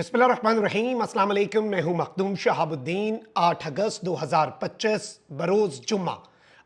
बिस्मिल्लाहिर्रहमानिर्रहीम, अस्सलाम वालेकुम। मैं हूं मखदूम शहाबुद्दीन। 8 अगस्त 2025 बरोज जुम्मा।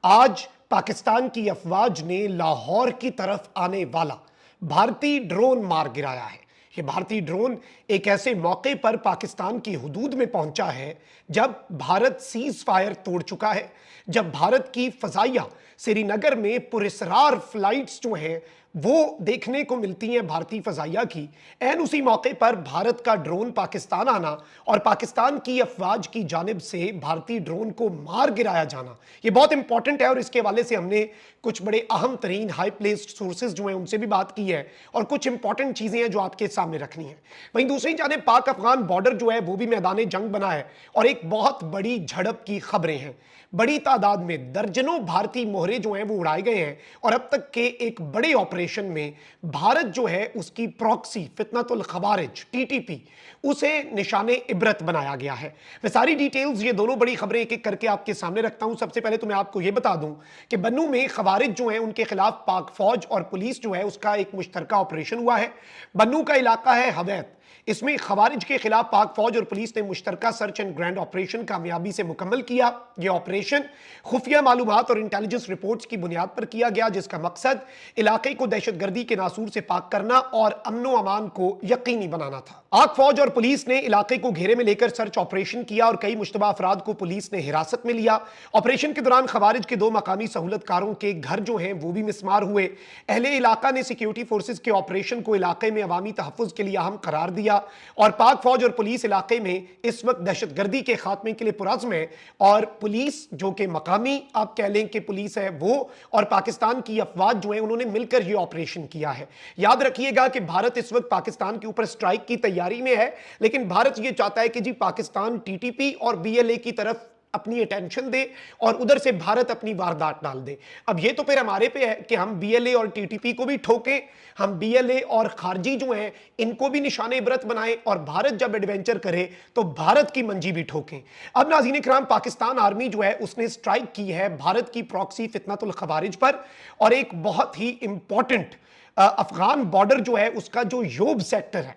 आज पाकिस्तान की अफवाज ने लाहौर की तरफ आने वाला भारतीय ड्रोन मार गिराया है। ये भारतीय ड्रोन एक ऐसे मौके पर पाकिस्तान की हुदूद में पहुंचा है जब भारत सीज फायर तोड़ चुका है, जब भारत की फजाइया श्रीनगर में पुरस्रार फ्लाइट्स जो हैं वो देखने को मिलती हैं भारतीय फजाइया की। एन उसी मौके पर भारत का ड्रोन पाकिस्तान आना और पाकिस्तान की अफवाज की जानिब से भारतीय ड्रोन को मार गिराया जाना, ये बहुत इंपॉर्टेंट है। और इसके हवाले से हमने कुछ बड़े अहम तरीन हाई प्लेस्ड सोर्सेज जो हैं उनसे भी बात की है और कुछ इंपॉर्टेंट चीजें हैं जो आपके सामने रखनी है। वहीं दूसरी जानिब पाक अफगान बॉर्डर जो है वो भी मैदान जंग बना है और एक बहुत बड़ी झड़प की खबरें हैं। बड़ी तादाद में दर्जनों भारतीय मोहरे जो हैं वो उड़ाए गए हैं और अब तक के एक बड़े ऑपरेशन में भारत जो है उसकी प्रॉक्सी फितनतुल खवारिज टीटीपी उसे निशाने इबरत बनाया गया है। मैं सारी डिटेल्स, ये दोनों बड़ी खबरें एक एक करके आपके सामने रखता हूं। सबसे पहले तो मैं आपको यह बता दूं कि बन्नू में खवारिज जो है उनके खिलाफ पाक फौज और पुलिस जो है उसका एक मुश्तरका ऑपरेशन हुआ है। बन्नू का इलाका है हवैत। इसमें खवारिज के खिलाफ पाक फौज और पुलिस ने मुश्तरका सर्च एंड ग्रैंड ऑपरेशन कामयाबी से मुकम्मल किया। यह ऑपरेशन खुफिया मालूमात और इंटेलिजेंस रिपोर्ट्स की बुनियाद पर किया गया, जिसका मकसद इलाके को दहशतगर्दी के नासूर से पाक करना और अमनो अमान को यकीनी बनाना था। पाक फौज और पुलिस ने इलाके को घेरे में लेकर सर्च ऑपरेशन किया और कई मुश्तबा अफराद को पुलिस ने हिरासत में लिया। ऑपरेशन के दौरान खवारिज के 2 मकामी सहूलतकारों के घर जो हैं वो भी मिसमार हुए। अहले इलाका ने सिक्योरिटी फोर्सेज के ऑपरेशन को इलाके में अवामी तहफ़्फ़ुज़ के लिए अहम करार दिया और पाक फौज और पुलिस इलाके में इस वक्त दहशतगर्दी के खात्मे के लिए पुरज़्म है। और पुलिस जो कि मकामी आप कह लें कि पुलिस है वो और पाकिस्तान की अफवाज जो है उन्होंने मिलकर ये ऑपरेशन किया है। याद रखिएगा कि भारत इस वक्त पाकिस्तान के ऊपर स्ट्राइक की तैयारी में है, लेकिन भारत ये चाहता है कि जी पाकिस्तान टीटीपी और बीएलए की तरफ अपनी अटेंशन दे और उधर से भारत अपनी वारदात डाल दे। अब ये तो फिर हमारे पे है कि हम बीएलए और टीटीपी को भी ठोकें, हम बीएलए और खारजी जो हैं इनको भी निशाने इबरत बनाएं और भारत जब एडवेंचर करे तो भारत की मंजी भी ठोकें। अब नाज़रीन इकराम, पाकिस्तान आर्मी जो है उसने स्ट्राइक की है भारत की प्रॉक्सी फितनतुल खवारिज पर और एक बहुत ही इंपॉर्टेंट अफगान बॉर्डर जो है उसका जो योब सेक्टर है।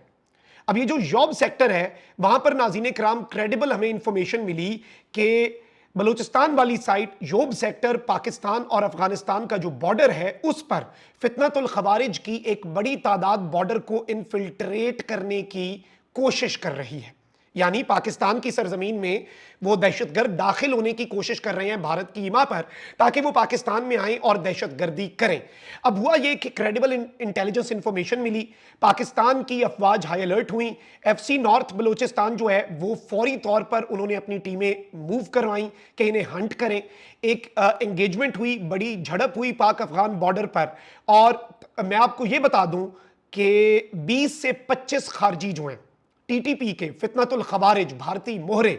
अब ये जो योब सेक्टर है वहां पर नाज़रीन किराम क्रेडिबल हमें इंफॉर्मेशन मिली कि बलूचिस्तान वाली साइड योब सेक्टर पाकिस्तान और अफगानिस्तान का जो बॉर्डर है उस पर फितनतुल खवारिज की एक बड़ी तादाद बॉर्डर को इनफिल्ट्रेट करने की कोशिश कर रही है। यानी पाकिस्तान की सरजमीन में वो दहशतगर्द दाखिल होने की कोशिश कर रहे हैं भारत की ईमा पर ताकि वो पाकिस्तान में आए और दहशतगर्दी करें। अब हुआ ये कि क्रेडिबल इंटेलिजेंस इंफॉर्मेशन मिली, पाकिस्तान की अफवाज हाई अलर्ट हुई। एफसी नॉर्थ बलूचिस्तान जो है वो फौरी तौर पर उन्होंने अपनी टीमें मूव करवाई कि इन्हें हंट करें। एक एंगेजमेंट हुई, बड़ी झड़प हुई पाक अफगान बॉर्डर पर। और मैं आपको ये बता दूं कि 20 से 25 खारजी जो हैं टीटीपी के फितनतुल खवारिज भारतीय मोहरे,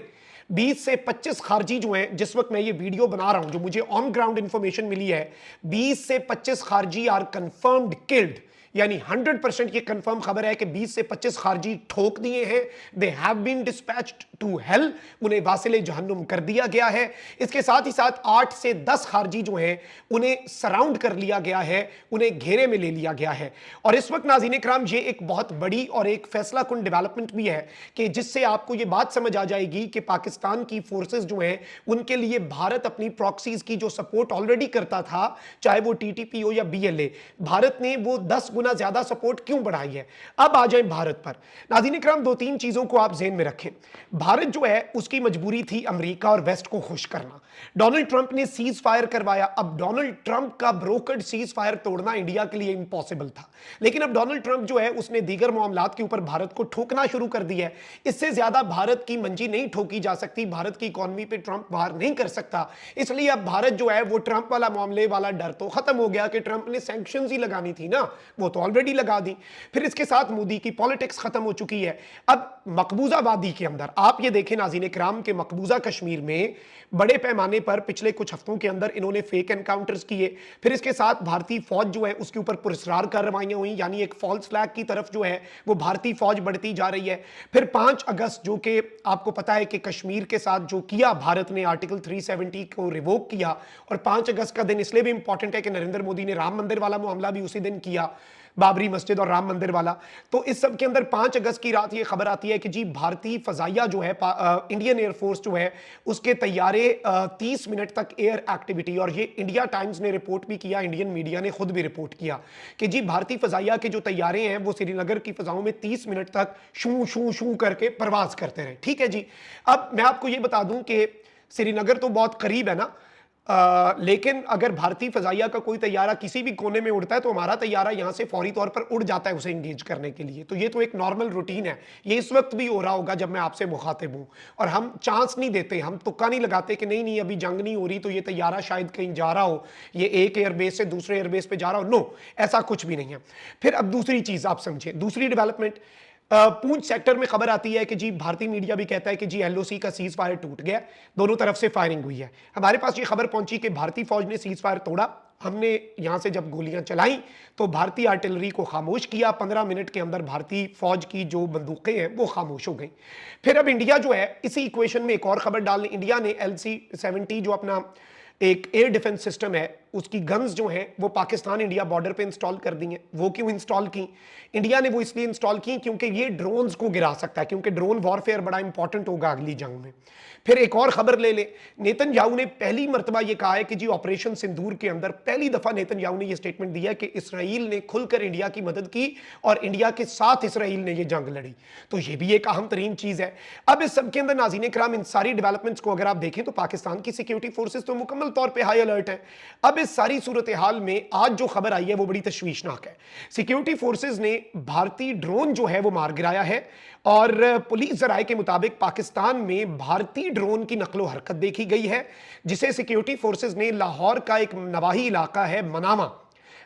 20 से 25 खारजी जो हैं, जिस वक्त मैं ये वीडियो बना रहा हूं जो मुझे ऑन ग्राउंड इंफॉर्मेशन मिली है, 20 से 25 खारजी आर कंफर्म्ड किल्ड। यानी 100% ये कंफर्म खबर है कि 20 से 25 खारजी ठोक दिए हैं। They have been dispatched to hell, उन्हें वासिले जहन्नुम कर दिया गया है। इसके साथ ही साथ 8 से 10 खारजी जो हैं उन्हें सराउंड कर लिया गया है, उन्हें घेरे में ले लिया गया है। और इस वक्त नाज़रीन इकराम ये एक बहुत बड़ी और एक फैसला कुन डेवलपमेंट भी है कि जिससे आपको ये बात समझ आ जाएगी कि पाकिस्तान की फोर्सेज जो हैं उनके लिए भारत अपनी प्रॉक्सीज की जो सपोर्ट ऑलरेडी करता था, चाहे वो टीटीपी हो या बीएलए, भारत ने वो 10 गुना ज्यादा सपोर्ट क्यों बढ़ाई है। अब आ जाए भारत पर। नाज़रीन इकराम, 2-3 चीजों को आप ज़हन में रखें। भारत जो है उसकी मजबूरी थी अमेरिका और वेस्ट को खुश करना। डोनाल्ड ट्रंप ने सीज फायर करवाया। अब डोनाल्ड ट्रंप का ब्रोकर्ड सीज फायर तोड़ना इंडिया के लिए इम्पॉसिबल था, लेकिन अब डोनाल्ड ट्रंप जो है उसने दीगर मामलात के ऊपर भारत को ठोकना शुरू कर दिया है। इससे ज्यादा भारत की मंजी नहीं ठोकी जा सकती, भारत की इकोनॉमी पे ट्रंप वार नहीं कर सकता। इसलिए अब भारत जो है वो ट्रंप वाला मामले वाला डर तो खत्म हो गया कि ट्रंप ने सैंक्शंस ही लगानी थी ना, वो तो ऑलरेडी लगा दी। फिर इसके साथ मोदी की पॉलिटिक्स खत्म हो चुकी है। अब मकबूजा वादी के अंदर आप ये देखें नाज़रीन इकराम के मकबूजा कश्मीर में बड़े पैमाने पर पिछले कुछ हफ्तों के अंदर इन्होंने फेक एनकाउंटर्स किए। फिर इसके साथ भारतीय फौज जो है उसके ऊपर पुरस्कार कार्रवाइयां हुई, यानी एक फॉल्स फ्लैग की तरफ जो है वो भारतीय फौज बढ़ती जा रही है। फिर 5 अगस्त जो कि आपको पता है कि कश्मीर कश्मीर के साथ जो किया भारत ने, आर्टिकल 370 को रिवोक किया, और 5 अगस्त का दिन इसलिए भी इंपॉर्टेंट है कि नरेंद्र मोदी ने राम मंदिर वाला मामला भी उसी दिन किया, बाबरी मस्जिद और राम मंदिर वाला। तो इस सब के अंदर 5 अगस्त की रात ये खबर आती है कि जी भारतीय फजाइया जो है, इंडियन एयरफोर्स जो है, उसके तैयारे 30 मिनट तक एयर एक्टिविटी, और ये इंडिया टाइम्स ने रिपोर्ट भी किया, इंडियन मीडिया ने खुद भी रिपोर्ट किया कि जी भारतीय फजाइया के जो तैयारे हैं वो श्रीनगर की फजाओं में 30 मिनट तक शू शू शू करके परवाज करते रहे। ठीक है जी। अब मैं आपको ये बता दूं कि श्रीनगर तो बहुत करीब है ना, लेकिन अगर भारतीय फजाइया का कोई तैयारा किसी भी कोने में उड़ता है तो हमारा तैयारा यहां से फौरी तौर पर उड़ जाता है उसे इंगेज करने के लिए। तो ये तो एक नॉर्मल रूटीन है, ये इस वक्त भी हो रहा होगा जब मैं आपसे मुखातिब हूं, और हम चांस नहीं देते, हम तुक्का नहीं लगाते कि नहीं नहीं अभी जंग नहीं हो रही तो ये तैयारा शायद कहीं जा रहा हो, ये एक एयरबेस से दूसरे एयरबेस पे जा रहा हो। नो, ऐसा कुछ भी नहीं है। फिर अब दूसरी चीज आप समझे, दूसरी डेवलपमेंट, पूंछ सेक्टर में खबर आती है कि जी भारतीय मीडिया भी कहता है कि जी एलओसी का सीज फायर टूट गया, दोनों तरफ से फायरिंग हुई है। हमारे पास ये खबर पहुंची कि भारतीय फौज ने सीज फायर तोड़ा, हमने यहां से जब गोलियां चलाई तो भारतीय आर्टिलरी को खामोश किया, 15 मिनट के अंदर भारतीय फौज की जो बंदूकें हैं वो खामोश हो गई। फिर अब इंडिया जो है इसी इक्वेशन में एक और खबर डालने, इंडिया ने LC-70 जो अपना एक एयर डिफेंस सिस्टम है उसकी गन्स जो हैं वो पाकिस्तान इंडिया बॉर्डर पे इंस्टॉल कर दी हैं। वो क्यों इंस्टॉल की? इंडिया ने वो इसलिए इंस्टॉल की क्योंकि ये ड्रोन्स को गिरा सकता है, क्योंकि ड्रोन वॉरफेयर बड़ा इंपॉर्टेंट होगा अगली जंग में। फिर एक और खबर ले ले, नेतन्याहू ने पहली मर्तबा ये कहा है कि जी ऑपरेशन सिंदूर के अंदर पहली दफा नेतन्याहू ने ये स्टेटमेंट दिया कि इसराइल ने खुलकर इंडिया की मदद की और इंडिया के साथ इसराइल ने ये जंग लड़ी। तो ये भी एक अहम तरीन चीज है। अब इस सब के अंदर नाज़रीन किराम, इन सारी डेवलपमेंट्स को अगर आप देखें तो पाकिस्तान की सिक्योरिटी फोर्सेस तो मुकम्मल तौर पर हाई अलर्ट है। अब इस सारी सूरत हाल में आज जो खबर आई है वो बड़ी तशवीशनाक है। सिक्योरिटी फोर्सेस ने भारतीय ड्रोन जो है वो मार गिराया है, और पुलिस जराये के मुताबिक पाकिस्तान में भारतीय ड्रोन की नकलो हरकत देखी गई है, जिसे सिक्योरिटी फोर्सेस ने लाहौर का एक नवाही इलाका है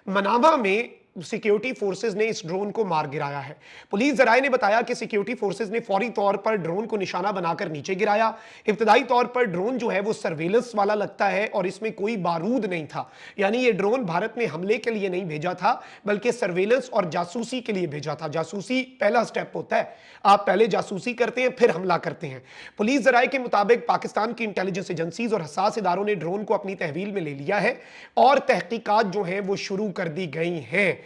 मनामा में सिक्योरिटी फोर्सेस ने इस ड्रोन को मार गिराया है। पुलिस जराये ने बताया कि सिक्योरिटी फोर्सेस ने फौरी तौर पर ड्रोन को निशाना बनाकर नीचे गिराया। इब्तदाई तौर पर ड्रोन जो है वो सर्वेलेंस वाला लगता है और इसमें कोई बारूद नहीं था, यानी ये ड्रोन भारत ने हमले के लिए नहीं भेजा था बल्कि सर्वेलेंस और जासूसी के लिए भेजा था। जासूसी पहला स्टेप होता है, आप पहले जासूसी करते हैं फिर हमला करते हैं। पुलिस जराये के मुताबिक पाकिस्तान की इंटेलिजेंस एजेंसीज और हसास इदारों ने ड्रोन को अपनी तहवील में ले लिया है और तहकीकात जो है वो शुरू कर दी गई हैं।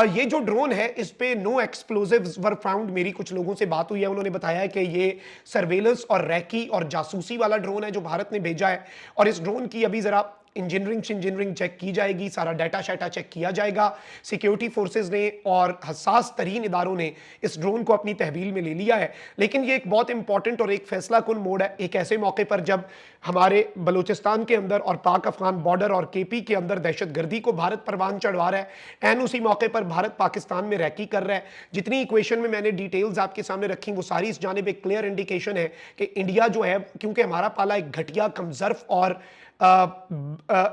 ये जो ड्रोन है इस पे नो एक्सप्लोजिव्स वर फाउंड। मेरी कुछ लोगों से बात हुई है, उन्होंने बताया है कि ये सर्वेलेंस और रैकी और जासूसी वाला ड्रोन है जो भारत ने भेजा है, और इस ड्रोन की अभी जरा इंजीनियरिंग चेक की जाएगी, सारा डाटा शाटा चेक किया जाएगा। सिक्योरिटी फोर्सेस ने और हसास तरीन इदारों ने इस ड्रोन को अपनी तहवील में ले लिया है। लेकिन ये एक बहुत इंपॉर्टेंट और एक फैसला कुन मोड़ है, एक ऐसे मौके पर जब हमारे बलूचिस्तान के अंदर और पाक अफगान बॉर्डर और KP के अंदर दहशतगर्दी को भारत परवान चढ़वा रहा है, एन उसी मौके पर भारत पाकिस्तान में रैकी कर रहा है। जितनी इक्वेशन में मैंने डिटेल्स आपके सामने रखी वो सारी इस जानिब एक क्लियर इंडिकेशन है कि इंडिया जो है, क्योंकि हमारा पाला एक घटिया, कमजर्फ और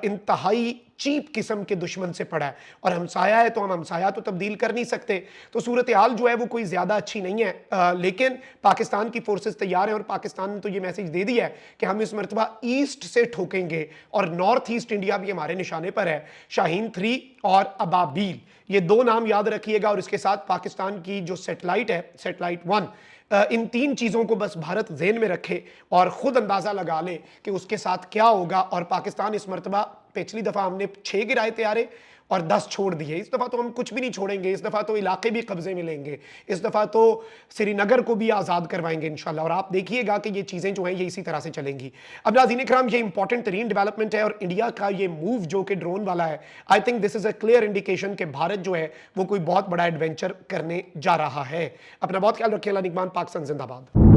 इंतहाई चीप किस्म के दुश्मन से पड़ा है, और हमसाया है तो हम हमसाया तो तब्दील कर नहीं सकते। तो सूरत हाल जो है वो कोई ज्यादा अच्छी नहीं है, लेकिन पाकिस्तान की फोर्सेस तैयार हैं और पाकिस्तान ने तो ये मैसेज दे दिया है कि हम इस मरतबा ईस्ट से ठोकेंगे, और नॉर्थ ईस्ट इंडिया भी हमारे निशाने पर है। शाहीन 3 और अबाबील, ये 2 नाम याद रखिएगा, और इसके साथ पाकिस्तान की जो सैटेलाइट है, सैटेलाइट 1, इन 3 चीज़ों को बस भारत ज़हन में रखे और ख़ुद अंदाज़ा लगा ले कि उसके साथ क्या होगा। और पाकिस्तान इस मरतबा, पिछली दफ़ा हमने 6 गिराए तैयारे और 10 छोड़ दिए, इस दफ़ा तो हम कुछ भी नहीं छोड़ेंगे, इस दफ़ा तो इलाके भी कब्जे में लेंगे, इस दफ़ा तो श्रीनगर को भी आज़ाद करवाएंगे इंशाल्लाह। और आप देखिएगा कि ये चीज़ें जो हैं ये इसी तरह से चलेंगी। अब नाज़रीन इकराम, ये इंपॉर्टेंट तरीन डेवलपमेंट है, और इंडिया का ये मूव जो कि ड्रोन वाला है, I think this is a clear indication कि भारत जो है वो कोई बहुत बड़ा एडवेंचर करने जा रहा है। अपना बहुत ख्याल रखिए। अल्लाह निगहबान। पाकिस्तान जिंदाबाद।